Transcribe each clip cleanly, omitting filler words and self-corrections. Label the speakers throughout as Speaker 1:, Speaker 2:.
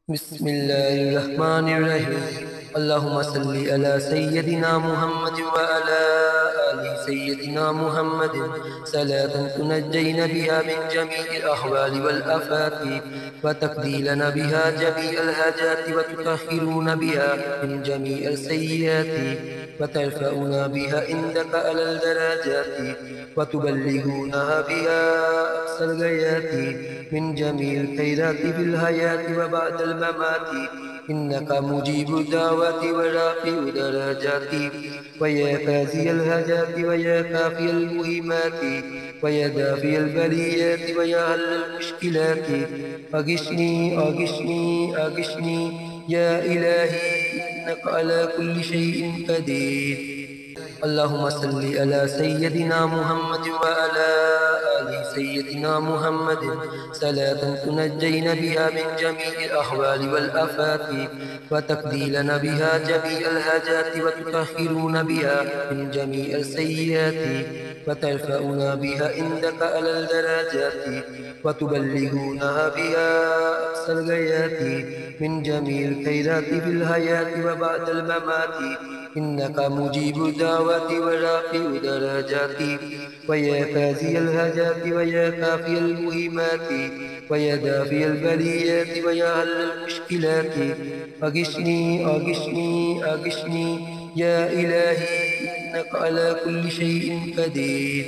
Speaker 1: बिस्मिल्लाहिर्रहमानिर्रहीम। अल्लाहुम्मा सल्ली अला सय्यदिना मुहम्मद व अला आलि सय्यदिना मुहम्मद सलातन तुनज्जैना बिहा मिन जमीइल अहवालि वल आफाति व तक़दीलना बिहा जमीअल हाजाति व तुतहिरुना बिहा मिन जमीइल सय्यिआति व तरफ़ऊना बिहा इंदका अलल दराजाति व तुबल्लिगूना बिहा अक़सल गयाति मिन जमीइल खैराति फिल हयाति व बअदल ममाति इन्नका मुजीबु दावति व राफ़िउ दराजाति व या क़ाज़ियल हाजाति व या काफ़ियल मुहिमाति व या दाफ़ियल बलियाति व या हल्लल मुश्किलाति अगिश्नी अगिश्नी अगिश्नी या इलाही इन्नका अला कुल्लि शैइन क़दीर। अल्लाहुम्मा सल्लि अला सय्यदिना मुहम्मद व अला आलि सय्यदिना मुहम्मद सलातन तुनज्जैना बिहा मिन जमीइल अहवालि वल आफाति व तक़दीलना बिहा जमीअल हाजाति व तुतहिरुना बिहा मिन जमीइल सय्यिआति व तरफ़ऊना बिहा इंदका अलल दराजाति व तुबल्लिगूना बिहा अक़सल गयाति मिन जमीइल खैराति फिल हयाति व बअदल ममाति इन्नका मुजीबु दावति व राफ़िउ दराजाति व या क़ाज़ियल हाजाति व या काफ़ियल मुहिमाति व या दाफ़ियल बलियाति व या हल्लल मुश्किलाति अगिश्नी अगिश्नी अगिश्नी या इलाही इन्नका अला कुल्लि शैइन क़दीर।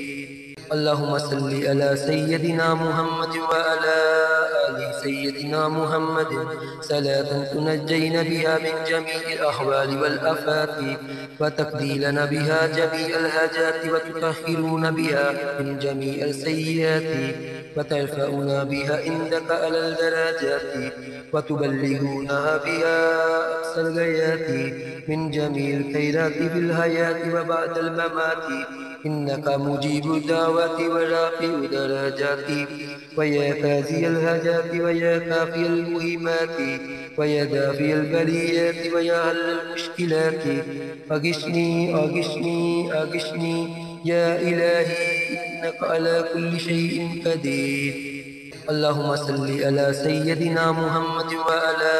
Speaker 1: अल्लाहुम्मा सल्लि अला सय्यदिना मुहम्मद व अला आलि सय्यदिना मुहम्मद सलातन तुनज्जैना बिहा मिन जमीइल अहवालि वल आफाति व तक़दीलना बिहा जमीअल हाजाति व तुतहिरुना बिहा मिन जमीइल सय्यिआति व तरफ़ऊना बिहा इंदका अलल दराजाति व तुबल्लिगूना बिहा अक़सल गयाति मिन जमीइल खैराति फिल हयाति व बअदल ममाति इन्नका मुजीबु दावति व राफ़िउ दराजाति व या क़ाज़ियल हाजाति व या काफ़ियल मुहिमाति व या दाफ़ियल बलियाति व या हल्लल मुश्किलाति अगिश्नी अगिश्नी अगिश्नी या इलाही इन्नका अला कुल्लि शैइन क़दीर। अल्लाहुम्मा सल्लि अला सय्यदिना मुहम्मद व अला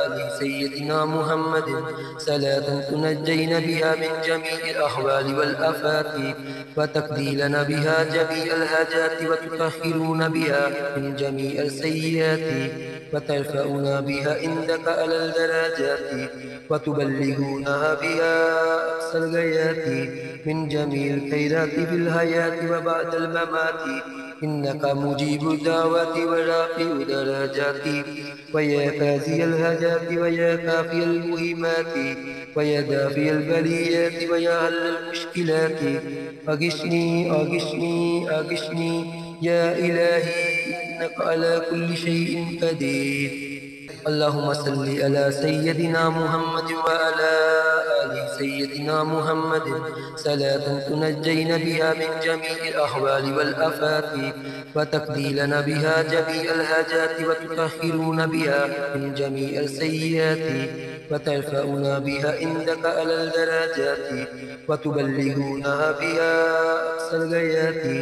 Speaker 1: आलि सय्यदिना मुहम्मद सलातन तुनज्जैना बिहा मिन जमीइल अहवालि वल आफाति व तक़दीलना बिहा जमीअल हाजाति व तुतहिरुना बिहा मिन जमीइल सय्यिआति व तरफ़ऊना बिहा इंदका अलल दराजाति व तुबल्लिगूना बिहा अक़सल गयाति मिन जमीइल खैराति फिल हयाति व बअदल ममाति इन्नका मुजीबु दावति व राफ़िउ दराजाति व या क़ाज़ियल हाजाति व या काफ़ियल मुहिमाति व या दाफ़ियल बलियाति व या हल्लल मुश्किलाति अगिश्नी अगिश्नी अगिश्नी या इलाही इन्नका अला कुल्लि शैइन क़दीर। अल्लाहुम्मा सल्लि अला सय्यदिना मुहम्मद व अला आलि सय्यदिना मुहम्मद सलातन तुनज्जैना बिहा मिन जमीइल अहवालि वल आफाति व तक़दीलना बिहा जमीअल हाजाति व तुतहिरुना बिहा मिन जमीइल सय्यिआति व तरफ़ऊना बिहा इंदका अलल दराजाति व तुबल्लिगूना बिहा अक़सल गयाति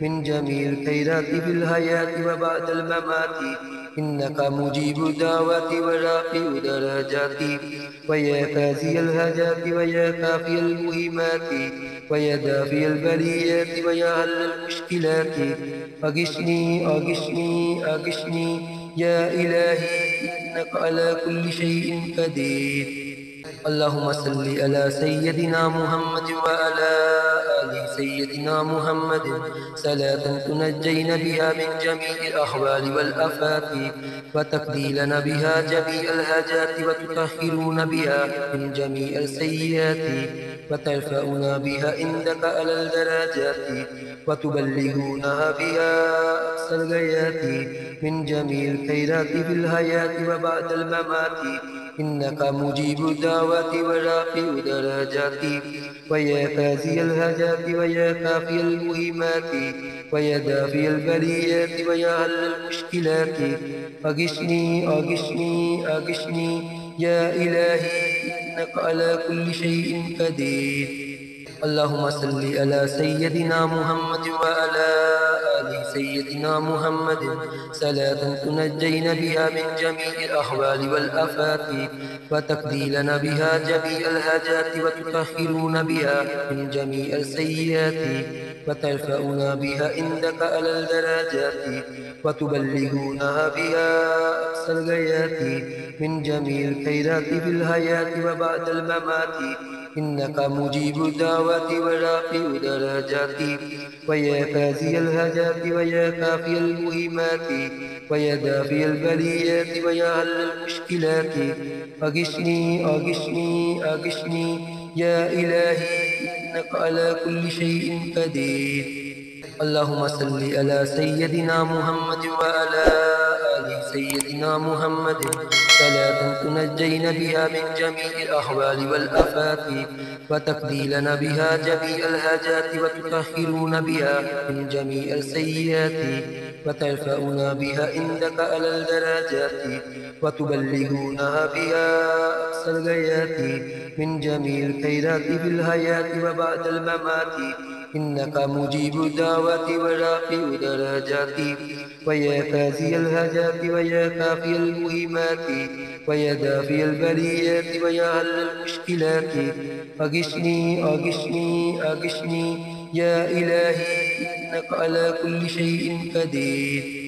Speaker 1: मिन जमीइल खैराति फिल हयाति व बअदल ममाति इन्नका मुजीबु दावति व राफ़िउ दराजाति व या क़ाज़ियल हाजाति व या काफ़ियल मुहिमाति व या दाफ़ियल बलियाति व या हल्लल मुश्किलाति अगिश्नी अगिश्नी अगिश्नी या इलाही इन्नका अला कुल्लि शैइन क़दीर। अल्लाहुम्मा सल्लि अला सय्यदिना मुहम्मद व अला आलि सय्यदिना मुहम्मद सलातन तुनज्जैना बिहा मिन जमीइल अहवालि वल आफाति व तक़दीलना बिहा जमीअल हाजाति व तुतहिरुना बिहा मिन जमीइल सय्यिआति व तरफ़ऊना बिहा इंदका अलल दराजाति व तुबल्लिगूना बिहा अक़सल गयाति मिन जमीइल खैराति फिल हयाति व बअदल ममाति इन्नका मुजीबु दावति व राफ़िउ दराजाति व या क़ाज़ियल हाजाति व या काफ़ियल मुहिमाति व या दाफ़ियल बलियाति व या हल्लल मुश्किलाति अगिश्नी अगिश्नी अगिश्नी या इलाही इन्नका अला कुल्लि शैइन क़दीर। अल्लाहुम्मा सल्लि अला सय्यदिना मुहम्मद व अला آل سيدنا محمد صلاة تنجينا بها من جميع الأهوال والآفات وتقضي لنا بها جميع الحاجات وتطهرون بها من جميع السيئات وترفعنا بها عندك على الدرجات وتبلغونها بها أقصى الغايات من جميع الخيرات في الحياة وبعد الممات إنك مجيب الدعوات ورافع الدرجات ويا كافي الهجات ويا كافي المهمات ويا دافي البليات ويا حل المشكلات أغشني أغشني أغشني يا إلهي إنك على كل شيء قدير. اللهم صل على سيدنا محمد وعلى آل سيدنا محمد صلاة تنجينا بها من جميع الأهوال والآفات وتقضي لنا بها جميع الحاجات وتطهرون بها من جميع السيئات وترفعنا بها عندك على الدرجات وتبلغونها بها أقصى الغايات من جميع الخيرات في الحياة وبعد الممات إنك مجيب الدعوات ورافع الدرجات ويا كافي الهجات ويا كافي المهمات ويا دافي البليات ويا حل المشكلات أغشني أغشني أغشني يا إلهي إنك على كل شيء قدير.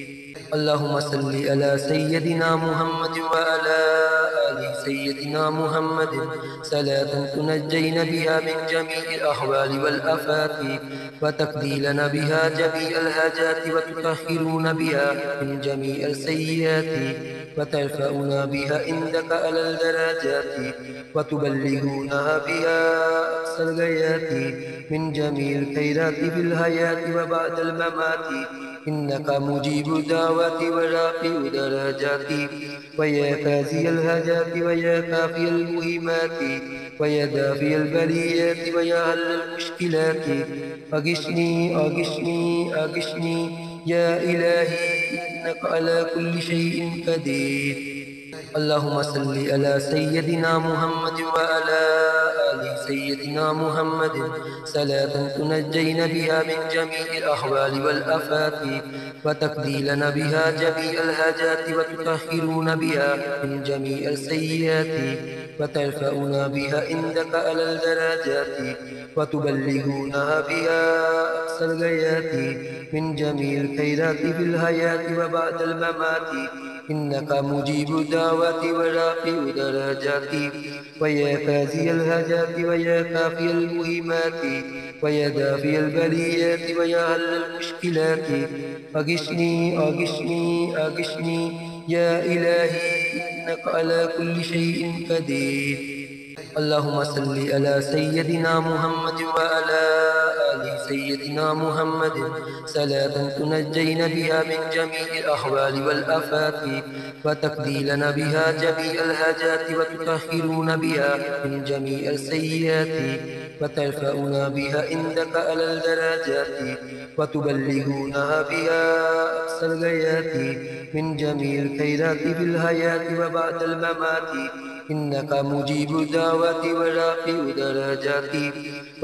Speaker 1: اللهم صل على سيدنا محمد وعلى آل سيدنا محمد صلاة تنجينا بها من جميع الأهوال والآفات وتقضي لنا بها جميع الحاجات وتطهرون بها من جميع السيئات وترفعنا بها عندك على الدرجات وتبلغونها بها أقصى الغايات من جميع الخيرات في الحياة وبعد الممات إنك مجيب الدعوات ورافع الدرجات ويا كافي الهجات ويا كافي المهمات ويا دافي البليات ويا حل المشكلات أغشني أغشني أغشني يا إلهي إنك على كل شيء قدير. اللهم صل على سيدنا محمد وعلى آل سيدنا محمد صلاة تنجينا بها من جميع الأهوال والآفات وتقضي لنا بها جميع الحاجات وتطهرون بها من جميع السيئات وترفعنا بها عندك على الدرجات وتبلغونها بها أقصى الغايات من جميع الخيرات في الحياة وبعد الممات إنك مجيب الدعوات ورافع الدرجات ويا كافي الهجات ويا كافي المهمات ويا دافي البليات ويا حل المشكلات أغشني أغشني أغشني يا إلهي إنك على كل شيء قدير. اللهم صل على سيدنا محمد وعلى آل سيدنا محمد صلاة تنجينا بها من جميع الأهوال والآفات وتقضي لنا بها جميع الحاجات وتطهرون بها من جميع السيئات وترفعنا بها عندك على الدرجات وتبلغونها بها أقصى الغايات من جميع الخيرات في الحياة وبعد الممات إنك مجيب الدعوات ورافع الدرجات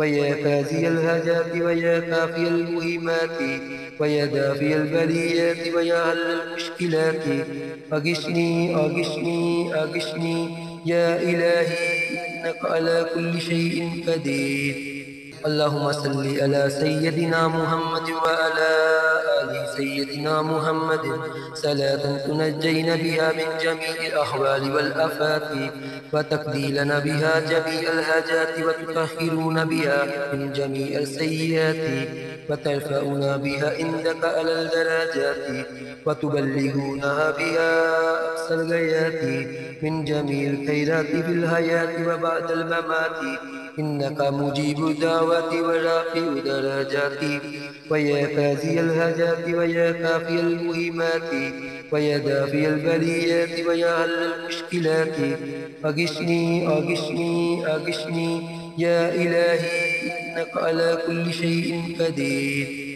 Speaker 1: ويا كافي الهجات ويا كافي المهمات ويا دافي البليات ويا حل المشكلات أغشني أغشني أغشني. أغشني أغشني أغشني يا إلهي إنك على كل شيء قدير. اللهم صل على سيدنا محمد وعلى آل سيدنا محمد صلاة تنجينا بها من جميع الأهوال والآفات وتقضي لنا بها جميع الحاجات وتطهرون بها من جميع السيئات وترفعنا بها عندك على الدرجات وتبلغونها بها أقصى الغايات من جميع الخيرات في الحياة وبعد الممات إنك مجيب الدعوات ورافع الدرجات ويا كافي الهجات ويا كافي المهمات ويا دافي البليات ويا حل المشكلات أغشني أغشني أغشني يا إلهي إنك على كل شيء قدير. اللهم صل على سيدنا محمد وعلى آل سيدنا محمد صلاة تنجينا بها من جميع الأهوال والآفات وتقضي لنا بها جميع الحاجات وتطهرون بها من جميع السيئات وترفعنا بها عندك على الدرجات وتبلغونها بها أقصى الغايات من جميع الخيرات في الحياة وبعد الممات إنك مجيب الدعوات ورافع الدرجات ويا كافي الهجات ويا كافي المهمات ويا دافي البليات ويا حل المشكلات أغشني أغشني أغشني يا إلهي إنك على كل شيء قدير.